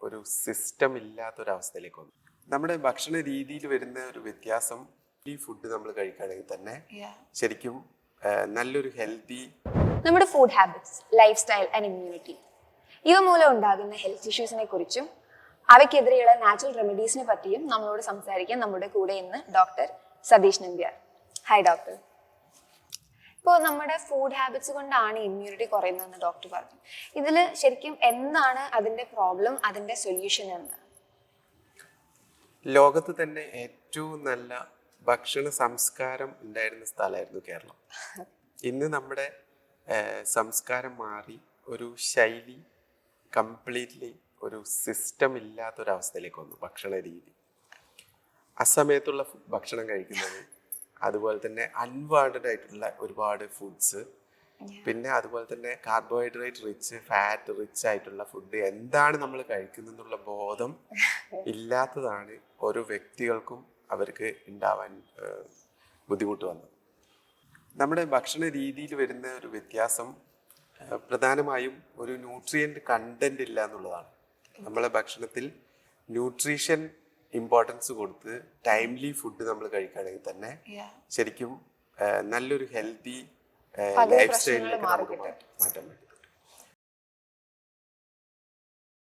ഒരു സിസ്റ്റം ഇല്ലാത്തൊരവസ്ഥയിലേക്ക് വന്നു. നമ്മുടെ ഭക്ഷണ രീതിയിൽ വരുന്ന ഒരു വ്യത്യാസം, ഈ ഫുഡ് നമ്മൾ കഴിക്കുകയാണെങ്കിൽ തന്നെ ശരിക്കും നല്ലൊരു ഹെൽത്തി നമ്മുടെ food habits, life style and immunity ഇവ മൂലം ഉണ്ടാകുന്ന ഹെൽത്ത് ഇഷ്യൂസിനെ കുറിച്ചും അവയ്ക്കെതിരെയുള്ള നാച്ചുറൽ റെമഡീസിനെ പറ്റിയും നമ്മളോട് സംസാരിക്കാൻ നമ്മുടെ കൂടെ ഇന്ന് doctor Satish Nambiar. Hi doctor. ഇപ്പോൾ നമ്മുടെ ഫുഡ് ഹാബിറ്റ്സ് കൊണ്ടാണ് ഇമ്മ്യൂണിറ്റി കുറയുന്നതെന്ന് ഡോക്ടർ പറഞ്ഞു. ഇതിൽ ശരിക്കും എന്താണ് അതിന്റെ പ്രോബ്ലം, അതിന്റെ സൊല്യൂഷൻ എന്താണ്? ലോകത്ത് തന്നെ ഏറ്റവും നല്ല ഭക്ഷണ സംസ്കാരം ഉണ്ടായിരുന്ന സ്ഥലമായിരുന്നു കേരളം. ഇന്ന് നമ്മുടെ സംസ്കാരം മാറി ഒരു ശൈലി, കംപ്ലീറ്റ്ലി ഒരു സിസ്റ്റം ഇല്ലാത്തൊരവസ്ഥയിലേക്ക് വന്നു. ഭക്ഷണ രീതി, അസമയത്തുള്ള ഭക്ഷണം കഴിക്കുന്നത്, അതുപോലെ തന്നെ അൺവാണ്ടഡ് ആയിട്ടുള്ള ഒരുപാട് ഫുഡ്സ്, പിന്നെ അതുപോലെ തന്നെ കാർബോഹൈഡ്രേറ്റ് റിച്ച്, ഫാറ്റ് റിച്ച് ആയിട്ടുള്ള ഫുഡ് എന്താണ് നമ്മൾ കഴിക്കുന്നതെന്നുള്ള ബോധം ഇല്ലാത്തതാണ് ഓരോ വ്യക്തികൾക്കും അവർക്ക് ഉണ്ടാവാൻ ബുദ്ധിമുട്ട് വന്നത്. നമ്മുടെ ഭക്ഷണ രീതിയിൽ വരുന്ന ഒരു വ്യത്യാസം പ്രധാനമായും ഒരു ന്യൂട്രിയൻ്റ് കണ്ടന്റ് ഇല്ല എന്നുള്ളതാണ്. നമ്മളെ ഭക്ഷണത്തിൽ ന്യൂട്രീഷൻ ഇമ്പോർട്ടൻസ് കൊടുത്ത് ടൈംലി ഫുഡ് നമ്മൾ കഴിക്കുകയാണെങ്കിൽ തന്നെ ശരിക്കും നല്ലൊരു ഹെൽത്തി ലൈഫ് സ്റ്റൈലിലേക്ക് നമുക്ക് മാറ്റാൻ പറ്റും.